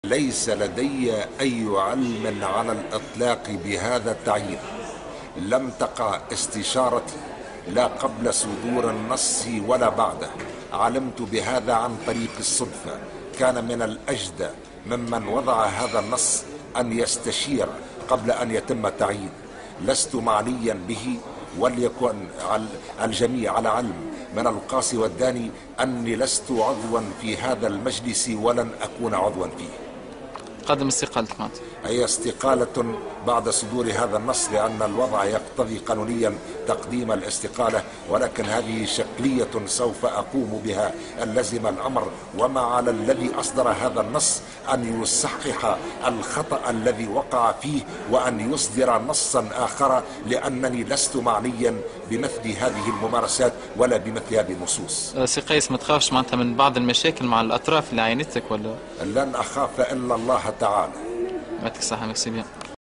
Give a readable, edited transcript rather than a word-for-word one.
ليس لدي أي علم على الإطلاق بهذا التعيين. لم تقع استشارتي لا قبل صدور النص ولا بعده. علمت بهذا عن طريق الصدفة. كان من الأجدى ممن وضع هذا النص أن يستشير قبل أن يتم التعيين. لست معنيا به، وليكن الجميع على علم من القاصي والداني أني لست عضوا في هذا المجلس ولن أكون عضوا فيه. قدم استقالتك معناتها؟ هي استقالة بعد صدور هذا النص، لأن الوضع يقتضي قانونيا تقديم الاستقالة، ولكن هذه شكلية سوف أقوم بها إن لزم الأمر. وما على الذي أصدر هذا النص أن يصحح الخطأ الذي وقع فيه وأن يصدر نصا آخر، لأنني لست معنيا بمثل هذه الممارسات ولا بمثل هذه النصوص. سي قيس، ما تخافش معناتها من بعض المشاكل مع الأطراف اللي عينتك ولا؟ لن أخاف إلا الله تعالى. يعطيك الصحة. ميرسي بيان.